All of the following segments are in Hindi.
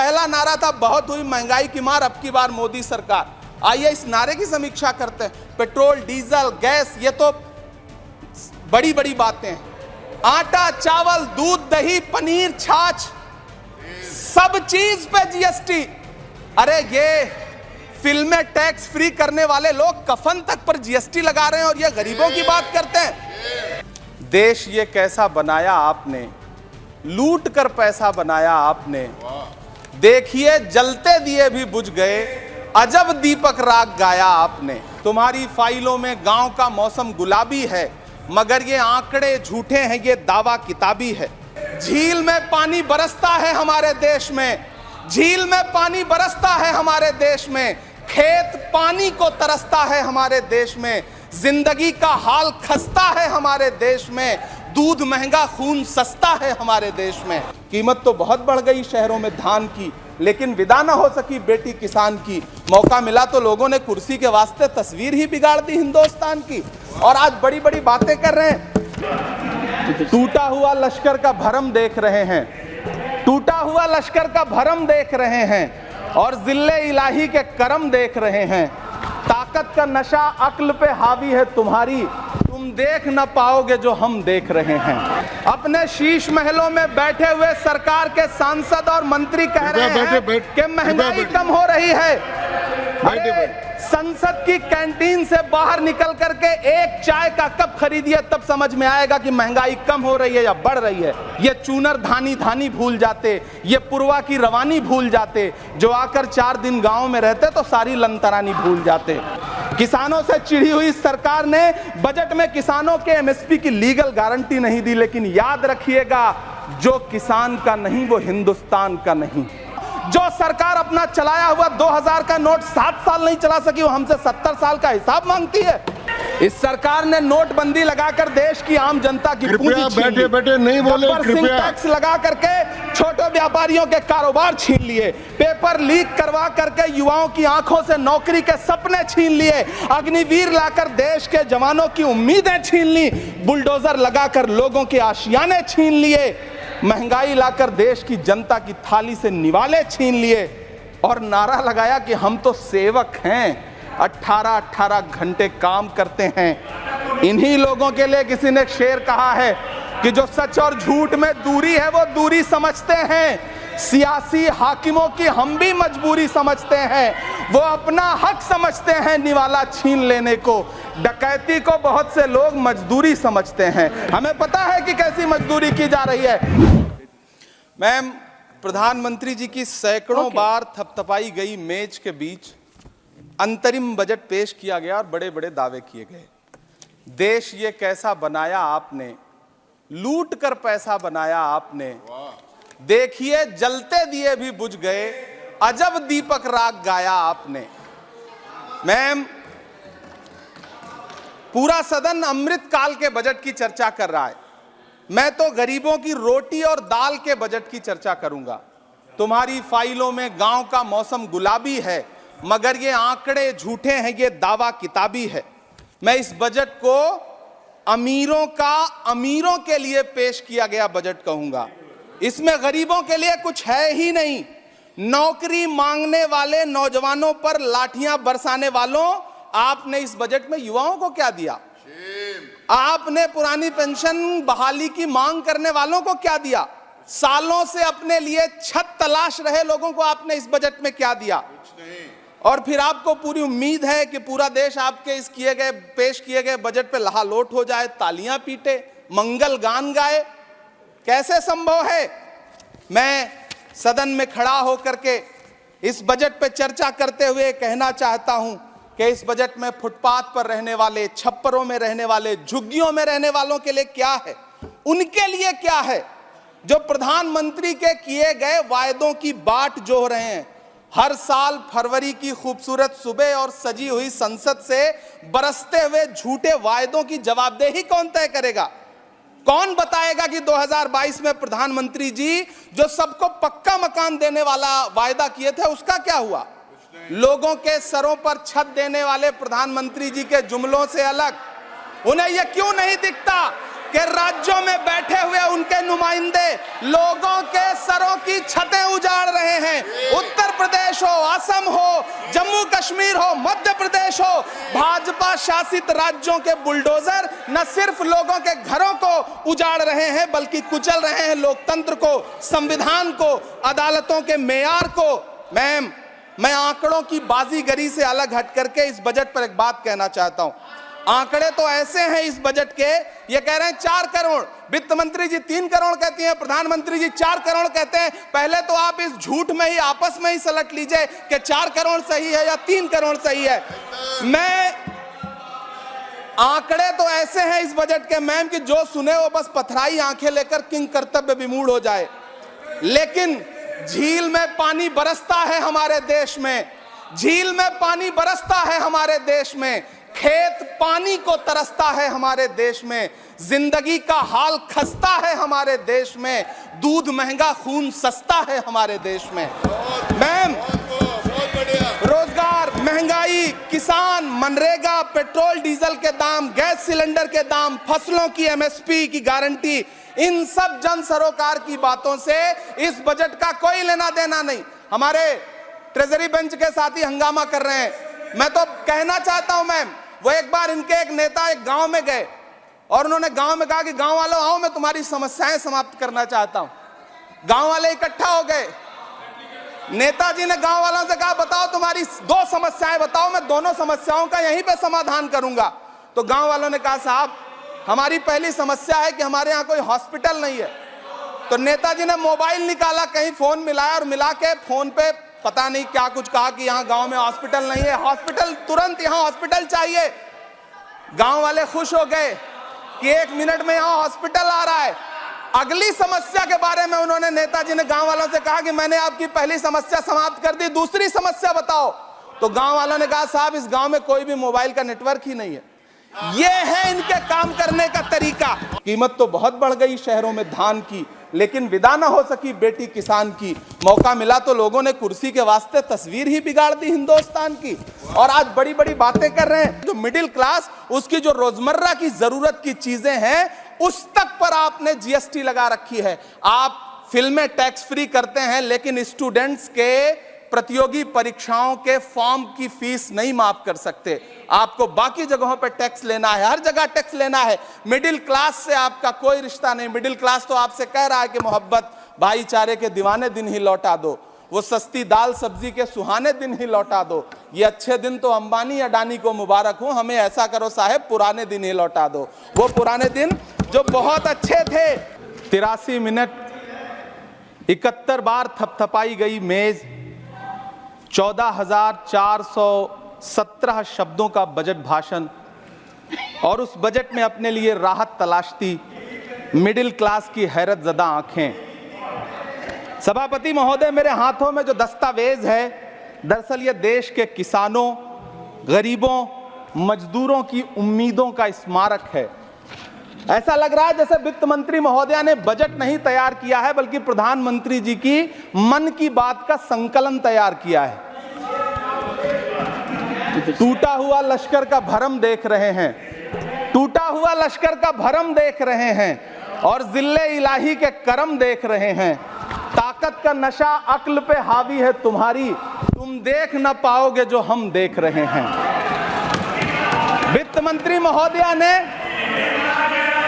पहला नारा था बहुत हुई महंगाई की मार, अब की बार मोदी सरकार। आइए इस नारे की समीक्षा करते हैं। पेट्रोल, डीजल, गैस, ये तो बड़ी बड़ी बातें हैं। आटा, चावल, दूध, दही, पनीर, छाछ, सब चीज पे जीएसटी। अरे ये फिल्में टैक्स फ्री करने वाले लोग कफन तक पर जीएसटी लगा रहे हैं और ये गरीबों की बात करते हैं। देश ये कैसा बनाया आपने, लूट कर पैसा बनाया आपने। देखिए जलते दिए भी बुझ गए, अजब दीपक राग गाया आपने। तुम्हारी फाइलों में गांव का मौसम गुलाबी है, मगर ये आंकड़े झूठे हैं, ये दावा किताबी है। झील में पानी बरसता है हमारे देश में, झील में पानी बरसता है हमारे देश में, खेत पानी को तरसता है हमारे देश में, जिंदगी का हाल खस्ता है हमारे देश में, दूध महंगा खून सस्ता है हमारे देश में। कीमत तो बहुत बढ़ गई शहरों में धान की, लेकिन विदा ना हो सकी बेटी किसान की। मौका मिला तो लोगों ने कुर्सी के वास्ते तस्वीर ही बिगाड़ दी हिंदुस्तान की, और आज बड़ी बड़ी बातें कर रहे हैं। टूटा हुआ लश्कर का भरम देख रहे हैं, टूटा हुआ लश्कर का भरम देख रहे हैं, और जिल्ले इलाही के करम देख रहे हैं। ताकत का नशा अक्ल पे हावी है तुम्हारी, तुम देख न पाओगे जो हम देख रहे हैं। अपने शीश महलों में बैठे हुए सरकार के सांसद और मंत्री कह रहे हैं कि महंगाई कम हो रही है। संसद की कैंटीन से बाहर निकल करके एक चाय का कप खरीदिए, तब समझ में आएगा कि महंगाई कम हो रही है या बढ़ रही है। ये चूनर धानी धानी भूल जाते, ये पुरवा की रवानी भूल जाते, जो आकर 4 दिन गांव में रहते तो सारी लंतरानी भूल जाते। किसानों से चिढ़ी हुई सरकार ने बजट में किसानों के एमएसपी की लीगल गारंटी नहीं दी, लेकिन याद रखिएगा जो किसान का नहीं वो हिंदुस्तान का नहीं। जो सरकार अपना चलाया हुआ 2000 का नोट 7 साल नहीं चला सकी, वो हमसे 70 साल का हिसाब मांगती है। इस सरकार ने नोटबंदी लगाकर देश की आम जनता की पूंजी छीन ली, बैठे नहीं बोले, टैक्स लगा करके छोटे व्यापारियों के कारोबार छीन लिए, पेपर लीक करवा करके युवाओं की आंखों से नौकरी के सपने छीन लिए, अग्निवीर लाकर देश के जवानों की उम्मीदें छीन ली, बुलडोजर लगाकर लोगों के आशियाने छीन लिए, महंगाई लाकर देश की जनता की थाली से निवाले छीन लिए, और नारा लगाया कि हम तो सेवक हैं, 18-18 घंटे काम करते हैं। इन्हीं लोगों के लिए किसी ने शेर कहा है कि जो सच और झूठ में दूरी है वो दूरी समझते हैं। सियासी हाकिमों की हम भी मजबूरी समझते हैं, वो अपना हक समझते हैं निवाला छीन लेने को। डकैती को बहुत से लोग मजदूरी समझते हैं। हमें पता है कि कैसी मजदूरी की जा रही है। मैम, प्रधानमंत्री जी की सैकड़ों बार थपथपाई गई मेज के बीच अंतरिम बजट पेश किया गया और बड़े बड़े दावे किए गए। देश ये कैसा बनाया आपने, लूट कर पैसा बनाया आपने। देखिए जलते दिए भी बुझ गए, अजब दीपक राग गाया आपने। मैम, पूरा सदन अमृत काल के बजट की चर्चा कर रहा है, मैं तो गरीबों की रोटी और दाल के बजट की चर्चा करूंगा। तुम्हारी फाइलों में गांव का मौसम गुलाबी है, मगर ये आंकड़े झूठे हैं, ये दावा किताबी है। मैं इस बजट को अमीरों के लिए पेश किया गया बजट कहूंगा। इसमें गरीबों के लिए कुछ है ही नहीं। नौकरी मांगने वाले नौजवानों पर लाठियां बरसाने वालों, आपने इस बजट में युवाओं को क्या दिया? आपने पुरानी पेंशन बहाली की मांग करने वालों को क्या दिया? सालों से अपने लिए छत तलाश रहे लोगों को आपने इस बजट में क्या दिया? कुछ नहीं। और फिर आपको पूरी उम्मीद है कि पूरा देश आपके इस पेश किए गए बजट पे लहालोट हो जाए, तालियां पीटे, मंगल गान गाए। कैसे संभव है? मैं सदन में खड़ा होकर के इस बजट पे चर्चा करते हुए कहना चाहता हूं कि इस बजट में फुटपाथ पर रहने वाले, छप्परों में रहने वाले, झुग्गियों में रहने वालों के लिए क्या है, उनके लिए क्या है जो प्रधानमंत्री के किए गए वायदों की बाट जोह रहे हैं। हर साल फरवरी की खूबसूरत सुबह और सजी हुई संसद से बरसते हुए झूठे वायदों की जवाबदेही कौन तय करेगा? कौन बताएगा कि 2022 में प्रधानमंत्री जी जो सबको पक्का मकान देने वाला वायदा किए थे उसका क्या हुआ? लोगों के सरों पर छत देने वाले प्रधानमंत्री जी के जुमलों से अलग उन्हें यह क्यों नहीं दिखता कि राज्यों में बैठे हुए उनके नुमाइंदे लोगों के सरों की छतें उजाड़ रहे हैं। उत्तर प्रदेश हो, असम हो, जम्मू कश्मीर हो, मध्य प्रदेश हो, भाजपा शासित राज्यों के बुलडोजर न सिर्फ लोगों के घरों को उजाड़ रहे हैं बल्कि कुचल रहे हैं लोकतंत्र को, संविधान को, अदालतों के मेयार को। मैम, मैं आंकड़ों की बाजीगरी से अलग हट करके इस बजट पर एक बात कहना चाहता हूं। आंकड़े तो ऐसे हैं इस बजट के, ये कह रहे हैं 4 करोड़, वित्त मंत्री जी 3 करोड़ कहती हैं, प्रधानमंत्री जी 4 करोड़ कहते हैं। पहले तो आप इस झूठ में ही आपस में ही सलट लीजिए कि 4 करोड़ सही है या 3 करोड़ सही है। आंकड़े तो ऐसे हैं इस बजट के मैम कि जो सुने वो बस पथराई आंखें लेकर किंग कर्तव्य विमूढ़ हो जाए। लेकिन झील में पानी बरसता है हमारे देश में, झील में पानी बरसता है हमारे देश में, खेत पानी को तरसता है हमारे देश में, जिंदगी का हाल खस्ता है हमारे देश में, दूध महंगा खून सस्ता है हमारे देश में। मैम, रोजगार, महंगाई, किसान, मनरेगा, पेट्रोल डीजल के दाम, गैस सिलेंडर के दाम, फसलों की एमएसपी की गारंटी, इन सब जन सरोकार की बातों से इस बजट का कोई लेना देना नहीं। हमारे ट्रेजरी बेंच के साथी हंगामा कर रहे हैं। मैं तो कहना चाहता हूं मैम, वो एक बार इनके एक नेता एक गांव में गए और उन्होंने गांव में कहा कि गांव वालों आओ, मैं तुम्हारी समस्याएं समाप्त करना चाहता हूं। गांव वाले इकट्ठा हो गए। नेताजी ने गांव वालों से कहा बताओ तुम्हारी 2 समस्याएं बताओ, मैं दोनों समस्याओं का यहीं पे समाधान करूंगा। तो गांव वालों ने कहा साहब हमारी पहली समस्या है कि हमारे यहाँ कोई हॉस्पिटल नहीं है। तो नेताजी ने मोबाइल निकाला, कहीं फोन मिलाया और मिला के फोन पे पता नहीं क्या कुछ कहा कि यहाँ गांव में हॉस्पिटल नहीं है, हॉस्पिटल तुरंत, यहाँ हॉस्पिटल चाहिए। गांव वाले खुश हो गए कि 1 मिनट में यहाँ हॉस्पिटल आ रहा है। अगली समस्या के बारे में उन्होंने, नेताजी ने गांव वालों से कहा कि मैंने आपकी पहली समस्या समाप्त कर दी, दूसरी समस्या बताओ। तो गांव वालों ने कहा साहब इस गांव में कोई भी मोबाइल का नेटवर्क ही नहीं है। ये है इनके काम करने का तरीका। कीमत तो बहुत बढ़ गई शहरों में धान की, लेकिन विदा ना हो सकी बेटी किसान की। मौका मिला तो लोगों ने कुर्सी के वास्ते तस्वीर ही बिगाड़ दी हिंदुस्तान की, और आज बड़ी बड़ी बातें कर रहे हैं। जो मिडिल क्लास, उसकी जो रोजमर्रा की जरूरत की चीजें हैं उस तक पर आपने जीएसटी लगा रखी है। आप फिल्में टैक्स फ्री करते हैं लेकिन स्टूडेंट्स के प्रतियोगी परीक्षाओं के फॉर्म की फीस नहीं माफ कर सकते। आपको बाकी जगहों पर टैक्स लेना है, हर जगह टैक्स लेना है। मिडिल क्लास से आपका कोई रिश्ता नहीं। मिडिल क्लास तो आपसे कह रहा है कि मोहब्बत, भाईचारे के दीवाने दिन ही लौटा दो, वो सस्ती दाल सब्जी के सुहाने दिन ही लौटा दो। ये अच्छे दिन तो अंबानी अडानी को मुबारक हो, हमें ऐसा करो साहब पुराने दिन ही लौटा दो, वो पुराने दिन जो बहुत अच्छे थे। 83 मिनट 71 बार थपथपाई गई मेज, 14,417 शब्दों का बजट भाषण, और उस बजट में अपने लिए राहत तलाशती मिडिल क्लास की हैरत ज़दा आंखें। सभापति महोदय, मेरे हाथों में जो दस्तावेज है दरअसल ये देश के किसानों, गरीबों, मजदूरों की उम्मीदों का स्मारक है। ऐसा लग रहा है जैसे वित्त मंत्री महोदया ने बजट नहीं तैयार किया है बल्कि प्रधानमंत्री जी की मन की बात का संकलन तैयार किया है। टूटा हुआ लश्कर का भरम देख रहे हैं, टूटा हुआ लश्कर का भरम देख रहे हैं और जिल्ले इलाही के करम देख रहे हैं। ताकत का नशा अक्ल पे हावी है तुम्हारी, तुम देख न पाओगे जो हम देख रहे हैं। वित्त मंत्री महोदया ने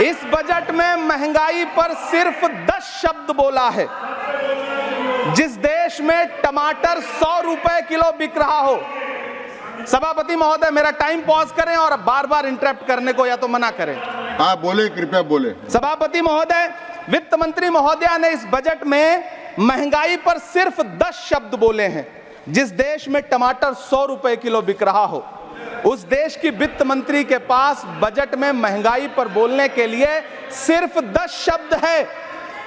इस बजट में महंगाई पर सिर्फ 10 शब्द बोला है। जिस देश में टमाटर 100 रुपए किलो बिक रहा हो, सभापति महोदय मेरा टाइम पॉज करें और बार बार इंटरप्ट करने को या तो मना करें। हाँ बोले, कृपया बोले। सभापति महोदय, वित्त मंत्री महोदया ने इस बजट में महंगाई पर सिर्फ 10 शब्द बोले हैं। जिस देश में टमाटर 100 रुपए किलो बिक रहा हो, उस देश की वित्त मंत्री के पास बजट में महंगाई पर बोलने के लिए सिर्फ 10 शब्द है।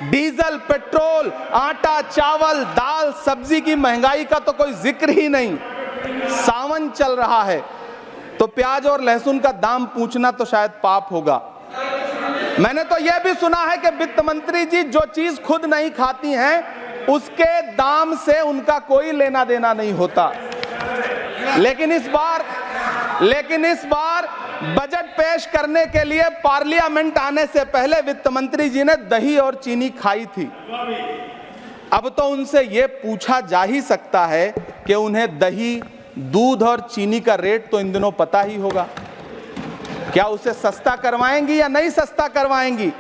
डीजल, पेट्रोल, आटा, चावल, दाल, सब्जी की महंगाई का तो कोई जिक्र ही नहीं। सावन चल रहा है तो प्याज और लहसुन का दाम पूछना तो शायद पाप होगा। मैंने तो यह भी सुना है कि वित्त मंत्री जी जो चीज खुद नहीं खाती हैं उसके दाम से उनका कोई लेना देना नहीं होता। लेकिन इस बार बजट पेश करने के लिए पार्लियामेंट आने से पहले वित्त मंत्री जी ने दही और चीनी खाई थी। अब तो उनसे यह पूछा जा ही सकता है कि उन्हें दही, दूध और चीनी का रेट तो इन दिनों पता ही होगा। क्या उसे सस्ता करवाएंगी या नहीं सस्ता करवाएंगी?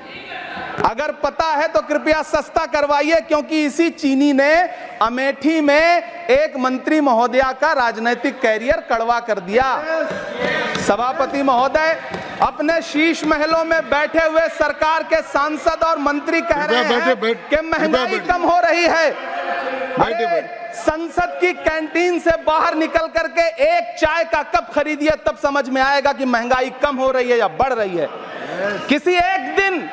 अगर पता है तो कृपया सस्ता करवाइए, क्योंकि इसी चीनी ने अमेठी में एक मंत्री महोदया का राजनीतिक कैरियर कड़वा कर दिया। सभापति महोदय, अपने शीश महलों में बैठे हुए सरकार के सांसद और मंत्री कह रहे हैं कि महंगाई कम हो रही है। संसद की कैंटीन से बाहर निकल करके एक चाय का कप खरीदिए, तब समझ में आएगा कि महंगाई कम हो रही है या बढ़ रही है। किसी एक दिन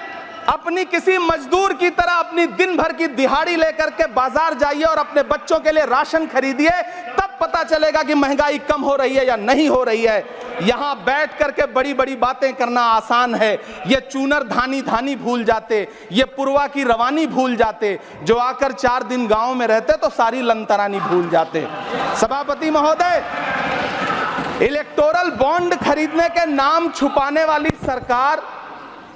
अपनी किसी मजदूर की तरह अपनी दिन भर की दिहाड़ी लेकर के बाजार जाइए और अपने बच्चों के लिए राशन खरीदिए, तब पता चलेगा कि महंगाई कम हो रही है या नहीं हो रही है। यहां बैठ करके बड़ी बड़ी बातें करना आसान है। ये चूनर धानी धानी भूल जाते, ये पुरवा की रवानी भूल जाते, जो आकर 4 दिन गांव में रहते तो सारी लंतरानी भूल जाते। सभापति महोदय, इलेक्टोरल बॉन्ड खरीदने के नाम छुपाने वाली सरकार,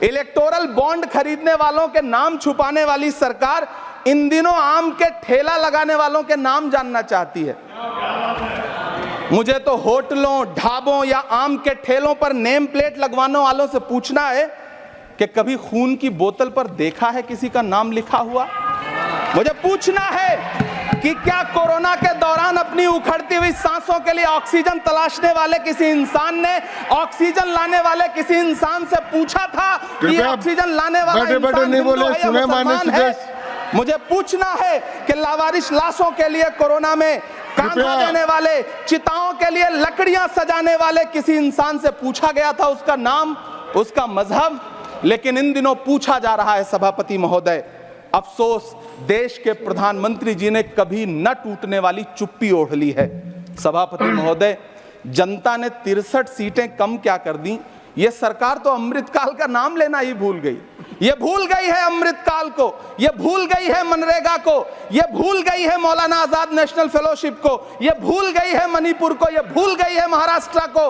इलेक्टोरल बॉन्ड खरीदने वालों के नाम छुपाने वाली सरकार इन दिनों आम के ठेला लगाने वालों के नाम जानना चाहती है। मुझे तो होटलों, ढाबों या आम के ठेलों पर नेम प्लेट लगवाने वालों से पूछना है कि कभी खून की बोतल पर देखा है किसी का नाम लिखा हुआ? मुझे पूछना है कि क्या कोरोना के दौरान अपनी उखड़ती हुई सांसों के लिए ऑक्सीजन तलाशने वाले किसी इंसान ने ऑक्सीजन लाने वाले किसी इंसान से पूछा था कि ऑक्सीजन लाने वाला इंसान हिंदू है या मुसलमान है? मुझे पूछना है कि लावारिस लाशों के लिए कोरोना में कांधा देने वाले, चिताओं के लिए लकड़ियां सजाने वाले किसी इंसान से पूछा गया था उसका नाम, उसका मजहब? लेकिन इन दिनों पूछा जा रहा है। सभापति महोदय, अफसोस देश के प्रधानमंत्री जी ने कभी न टूटने वाली चुप्पी ओढ़ ली है। सभापति महोदय, जनता ने 63 सीटें कम क्या कर दी, ये सरकार तो अमृतकाल का नाम लेना ही भूल गई। ये भूल गई है अमृतकाल को, ये भूल गई है मनरेगा को, ये भूल गई है मौलाना आजाद नेशनल फेलोशिप को, ये भूल गई है मणिपुर को, ये भूल गई है महाराष्ट्र को।